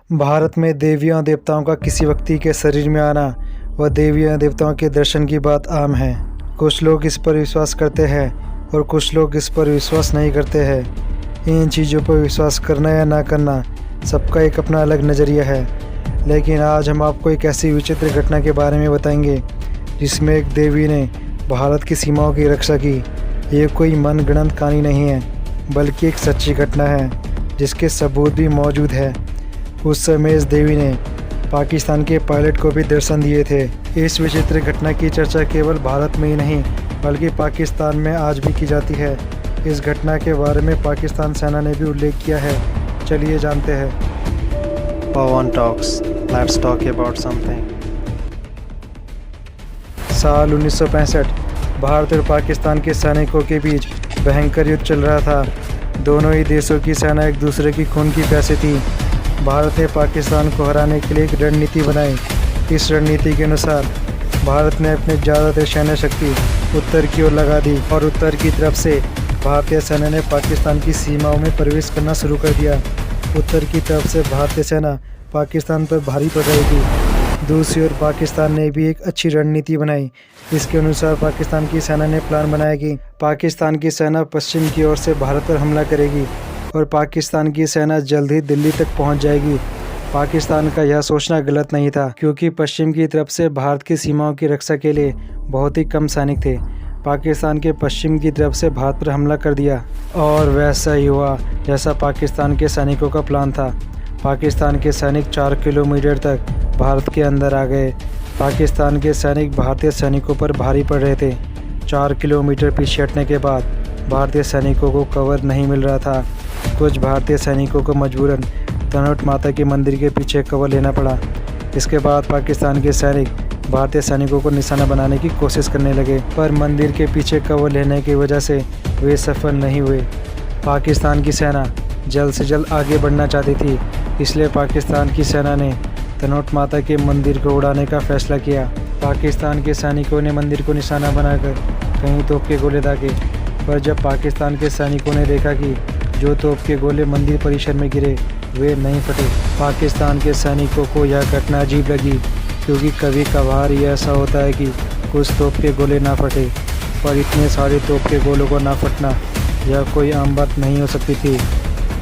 भारत में देवियों देवताओं का किसी व्यक्ति के शरीर में आना व देवियों देवताओं के दर्शन की बात आम है। कुछ लोग इस पर विश्वास करते हैं और कुछ लोग इस पर विश्वास नहीं करते हैं। इन चीज़ों पर विश्वास करना या ना करना सबका एक अपना अलग नज़रिया है। लेकिन आज हम आपको एक ऐसी विचित्र घटना के बारे में बताएंगे जिसमें एक देवी ने भारत की सीमाओं की रक्षा की। ये कोई मनगढ़ंत कहानी नहीं है, बल्कि एक सच्ची घटना है जिसके सबूत भी मौजूद है। उस समय इस देवी ने पाकिस्तान के पायलट को भी दर्शन दिए थे। इस विचित्र घटना की चर्चा केवल भारत में ही नहीं बल्कि पाकिस्तान में आज भी की जाती है। इस घटना के बारे में पाकिस्तान सेना ने भी उल्लेख किया है। चलिए जानते हैं। Pavan talks, let's talk about something. साल 1965 भारत और पाकिस्तान के सैनिकों के बीच भयंकर युद्ध चल रहा था। दोनों ही देशों की सेना एक दूसरे की खून की प्यासी थी। भारत ने पाकिस्तान को हराने के लिए एक रणनीति बनाई। इस रणनीति के अनुसार भारत ने अपनी ज़्यादातर सैन्य शक्ति उत्तर की ओर लगा दी और उत्तर की तरफ से भारतीय सेना ने पाकिस्तान की सीमाओं में प्रवेश करना शुरू कर दिया। उत्तर की तरफ से भारतीय सेना पाकिस्तान पर भारी पड़ रही थी। दूसरी ओर पाकिस्तान ने भी एक अच्छी रणनीति बनाई। इसके अनुसार पाकिस्तान की सेना ने प्लान बनाया कि पाकिस्तान की सेना पश्चिम की ओर से भारत पर हमला करेगी और पाकिस्तान की सेना जल्द ही दिल्ली तक पहुंच जाएगी। पाकिस्तान का यह सोचना गलत नहीं था, क्योंकि पश्चिम की तरफ से भारत की सीमाओं की रक्षा के लिए बहुत ही कम सैनिक थे। पाकिस्तान के पश्चिम की तरफ से भारत पर हमला कर दिया और वैसा ही हुआ जैसा पाकिस्तान के सैनिकों का प्लान था। पाकिस्तान के सैनिक 4 किलोमीटर तक भारत के अंदर आ गए। पाकिस्तान के सैनिक भारतीय सैनिकों पर भारी पड़ रहे थे। 4 किलोमीटर पीछे हटने के बाद भारतीय सैनिकों को कवर नहीं मिल रहा था। कुछ भारतीय सैनिकों को मजबूरन तनोट माता के मंदिर के पीछे कवर लेना पड़ा। इसके बाद पाकिस्तान के सैनिक भारतीय सैनिकों को निशाना बनाने की कोशिश करने लगे, पर मंदिर के पीछे कवर लेने की वजह से वे सफल नहीं हुए। पाकिस्तान की सेना जल्द से जल्द आगे बढ़ना चाहती थी, इसलिए पाकिस्तान की सेना ने तनोट माता के मंदिर को उड़ाने का फैसला किया। पाकिस्तान के सैनिकों ने मंदिर को निशाना बनाकर कहीं तोप के गोले दागे, पर जब पाकिस्तान के सैनिकों ने देखा कि जो तोप के गोले मंदिर परिसर में गिरे वे नहीं फटे। पाकिस्तान के सैनिकों को यह घटना अजीब लगी, क्योंकि कभी कभार ये ऐसा होता है कि कुछ तोप के गोले ना फटे, पर इतने सारे तोप के गोलों को ना फटना यह कोई आम बात नहीं हो सकती थी।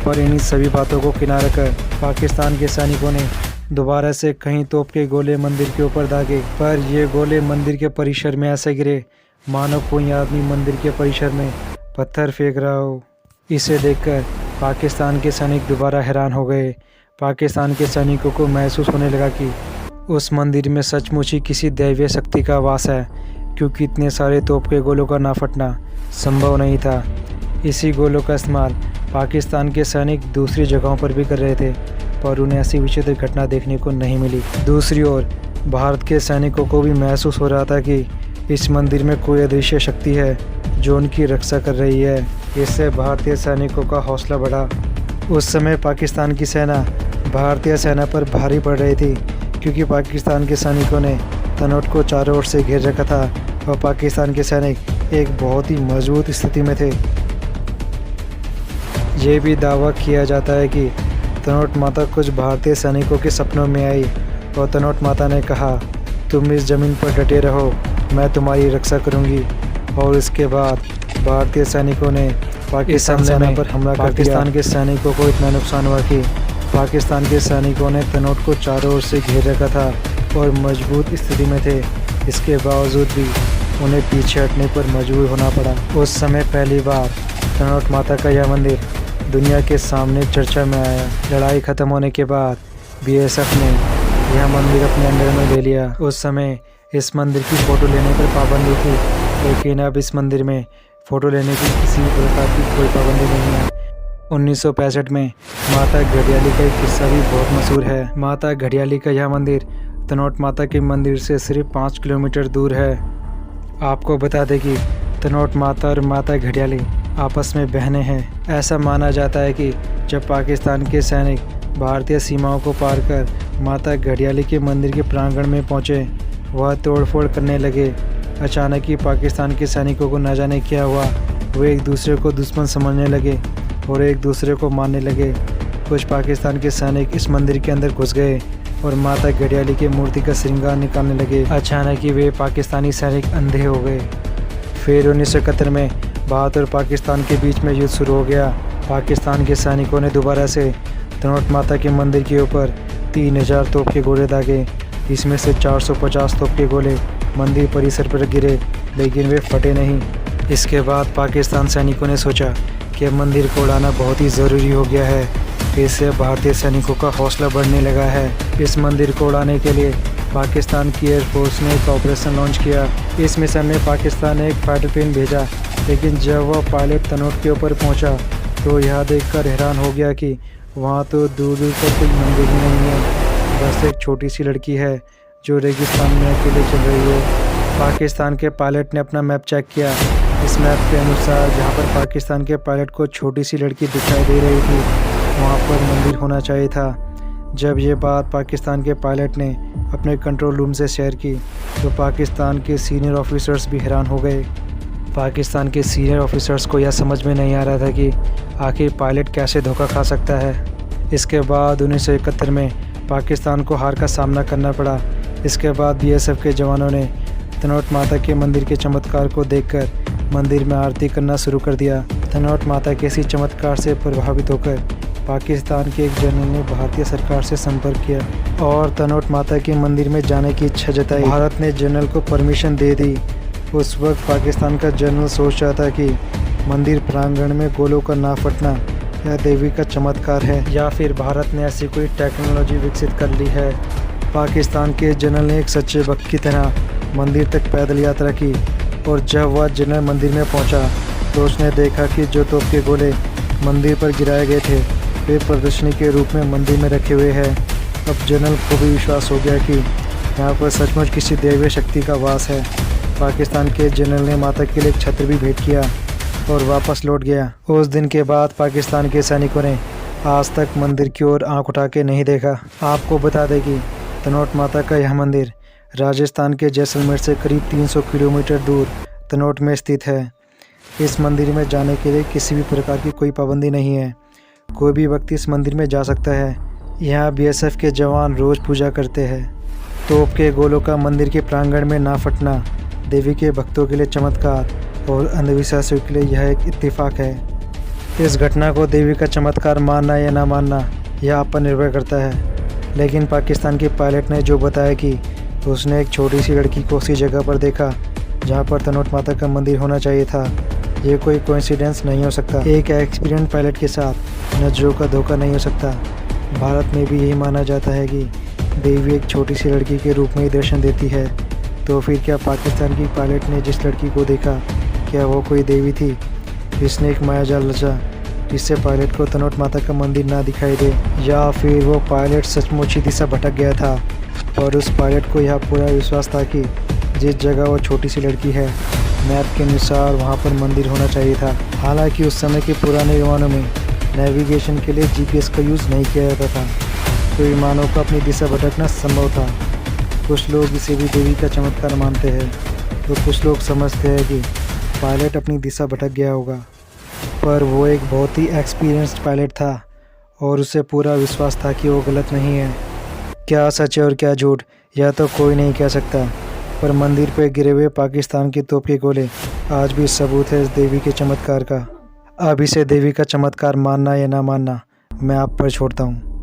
पर इन्हीं सभी बातों को किनारे कर पाकिस्तान के सैनिकों ने दोबारा से कहीं तोप के गोले मंदिर के ऊपर दागे, पर ये गोले मंदिर के परिसर में ऐसे गिरे मानो कोई आदमी मंदिर के परिसर में पत्थर फेंक रहा हो। इसे देखकर पाकिस्तान के सैनिक दोबारा हैरान हो गए। पाकिस्तान के सैनिकों को महसूस होने लगा कि उस मंदिर में सचमुच ही किसी दैवीय शक्ति का वास है, क्योंकि इतने सारे तोप के गोलों का ना फटना संभव नहीं था। इसी गोलों का इस्तेमाल पाकिस्तान के सैनिक दूसरी जगहों पर भी कर रहे थे, पर उन्हें ऐसी विचित्र घटना देखने को नहीं मिली। दूसरी ओर भारत के सैनिकों को भी महसूस हो रहा था कि इस मंदिर में कोई अदृश्य शक्ति है जो उनकी रक्षा कर रही है। इससे भारतीय सैनिकों का हौसला बढ़ा। उस समय पाकिस्तान की सेना भारतीय सेना पर भारी पड़ रही थी, क्योंकि पाकिस्तान के सैनिकों ने तनोट को चारों ओर से घेर रखा था और पाकिस्तान के सैनिक एक बहुत ही मजबूत स्थिति में थे। ये भी दावा किया जाता है कि तनोट माता कुछ भारतीय सैनिकों के सपनों में आई और तनोट माता ने कहा, तुम इस ज़मीन पर डटे रहो, मैं तुम्हारी रक्षा करूंगी। और इसके बाद भारतीय सैनिकों ने पाकिस्तान सेना पर हमला कर दिया। पाकिस्तान के सैनिकों को इतना नुकसान हुआ कि पाकिस्तान के सैनिकों ने तनोट को चारों ओर से घेर रखा था और मजबूत स्थिति में थे। इसके बावजूद भी उन्हें पीछे हटने पर मजबूर होना पड़ा। उस समय पहली बार तनोट माता का यह मंदिर दुनिया के सामने चर्चा में आया। लड़ाई ख़त्म होने के बाद BSF ने यह मंदिर अपने अंडर में ले लिया। उस समय इस मंदिर की फ़ोटो लेने पर पाबंदी थी, लेकिन अब इस मंदिर में फ़ोटो लेने की किसी प्रकार की कोई पाबंदी नहीं है। 1965 में माता घड़ियाली का एक किस्सा भी बहुत मशहूर है। माता घड़ियाली का यह मंदिर तनोट माता के मंदिर से सिर्फ 5 किलोमीटर दूर है। आपको बता दें कि तनोट माता और माता घड़ियाली आपस में बहनें हैं। ऐसा माना जाता है कि जब पाकिस्तान के सैनिक भारतीय सीमाओं को पार कर माता घड़ियाली के मंदिर के प्रांगण में पहुंचे, वह तोड़फोड़ करने लगे। अचानक ही पाकिस्तान के सैनिकों को न जाने क्या हुआ, वे एक दूसरे को दुश्मन समझने लगे और एक दूसरे को मारने लगे। कुछ पाकिस्तान के सैनिक इस मंदिर के अंदर घुस गए और माता घड़ियाली की मूर्ति का श्रृंगार निकालने लगे। अचानक ही वे पाकिस्तानी सैनिक अंधे हो गए। फिर 1971 में भारत और पाकिस्तान के बीच में युद्ध शुरू हो गया। पाकिस्तान के सैनिकों ने दोबारा से तनोट माता के मंदिर के ऊपर 3000 तोप के गोले दागे। इसमें से 450 तोप के गोले मंदिर परिसर पर गिरे, लेकिन वे फटे नहीं। इसके बाद पाकिस्तान सैनिकों ने सोचा कि मंदिर को उड़ाना बहुत ही ज़रूरी हो गया है। इससे भारतीय सैनिकों का हौसला बढ़ने लगा है। इस मंदिर को उड़ाने के लिए पाकिस्तान की एयरफोर्स ने एक ऑपरेशन लॉन्च किया। इस मिशन में पाकिस्तान ने एक फाइटर प्लेन भेजा, लेकिन जब वह पायलट तनोट के ऊपर पहुंचा तो यह देखकर हैरान हो गया कि वहां तो दूर दूर तक कोई मंदिर ही नहीं है, बस एक छोटी सी लड़की है जो रेगिस्तान में अकेले चल रही है। पाकिस्तान के पायलट ने अपना मैप चेक किया। इस मैप के अनुसार जहां पर पाकिस्तान के पायलट को छोटी सी लड़की दिखाई दे रही थी, वहां पर मंदिर होना चाहिए था। जब ये बात पाकिस्तान के पायलट ने अपने कंट्रोल रूम से शेयर की तो पाकिस्तान के सीनियर ऑफिसर्स भी हैरान हो गए। पाकिस्तान के सीनियर ऑफिसर्स को यह समझ में नहीं आ रहा था कि आखिर पायलट कैसे धोखा खा सकता है। इसके बाद 1971 में पाकिस्तान को हार का सामना करना पड़ा। इसके बाद बीएसएफ के जवानों ने तनोट माता के मंदिर के चमत्कार को देखकर मंदिर में आरती करना शुरू कर दिया। तनोट माता के इसी चमत्कार से प्रभावित होकर पाकिस्तान के एक जनरल ने भारतीय सरकार से संपर्क किया और तनोट माता के मंदिर में जाने की इच्छा जताई। भारत ने जनरल को परमिशन दे दी। उस वक्त पाकिस्तान का जनरल सोच रहा था कि मंदिर प्रांगण में गोलों का ना फटना यह देवी का चमत्कार है या फिर भारत ने ऐसी कोई टेक्नोलॉजी विकसित कर ली है। पाकिस्तान के जनरल ने एक सच्चे भक्त की तरह मंदिर तक पैदल यात्रा की और जब वह जनरल मंदिर में पहुंचा तो उसने देखा कि जो तोप के गोले मंदिर पर गिराए गए थे वे प्रदर्शनी के रूप में मंदिर में रखे हुए हैं। अब जनरल को भी विश्वास हो गया कि यहाँ पर सचमुच किसी दैवीय शक्ति का वास है। पाकिस्तान के जनरल ने माता के लिए एक छत्र भी भेंट किया और वापस लौट गया। उस दिन के बाद पाकिस्तान के सैनिकों ने आज तक मंदिर की ओर आंख उठा के नहीं देखा। आपको बता दें कि तनोट माता का यह मंदिर राजस्थान के जैसलमेर से करीब 300 किलोमीटर दूर तनोट में स्थित है। इस मंदिर में जाने के लिए किसी भी प्रकार की कोई पाबंदी नहीं है। कोई भी व्यक्ति इस मंदिर में जा सकता है। यहाँ बीएसएफ के जवान रोज़ पूजा करते हैं। तोप के गोलों का मंदिर के प्रांगण में ना फटना देवी के भक्तों के लिए चमत्कार और अंधविश्वासियों के लिए यह एक इत्तेफाक है। इस घटना को देवी का चमत्कार मानना या ना मानना यह आप पर निर्भर करता है। लेकिन पाकिस्तान के पायलट ने जो बताया कि उसने एक छोटी सी लड़की को उसी जगह पर देखा जहाँ पर तनोट माता का मंदिर होना चाहिए था, ये कोई कोइंसिडेंस नहीं हो सकता। एक एक्सपीरियंस पायलट के साथ नजरों का धोखा नहीं हो सकता। भारत में भी यही माना जाता है कि देवी एक छोटी सी लड़की के रूप में ही दर्शन देती है। तो फिर क्या पाकिस्तान की पायलट ने जिस लड़की को देखा क्या वो कोई देवी थी? इसने एक मायाजाल रचा जिससे पायलट को तनोट माता का मंदिर ना दिखाई दे, या फिर वो पायलट सचमुच ही दिशा भटक गया था और उस पायलट को यह पूरा विश्वास था कि जिस जगह वो छोटी सी लड़की है मैप के अनुसार वहाँ पर मंदिर होना चाहिए था। हालांकि उस समय के पुराने विमानों में नेविगेशन के लिए जीपीएस का यूज़ नहीं किया जाता था, तो विमानों का अपनी दिशा भटकना संभव था। कुछ लोग इसे भी देवी का चमत्कार मानते हैं, तो कुछ लोग समझते हैं कि पायलट अपनी दिशा भटक गया होगा, पर वो एक बहुत ही एक्सपीरियंस्ड पायलट था और उसे पूरा विश्वास था कि वो गलत नहीं है। क्या सच है और क्या झूठ यह तो कोई नहीं कह सकता, पर मंदिर पर गिरे हुए पाकिस्तान की तोप के गोले आज भी सबूत है इस देवी के चमत्कार का। अब इसे देवी का चमत्कार मानना या ना मानना मैं आप पर छोड़ता हूँ।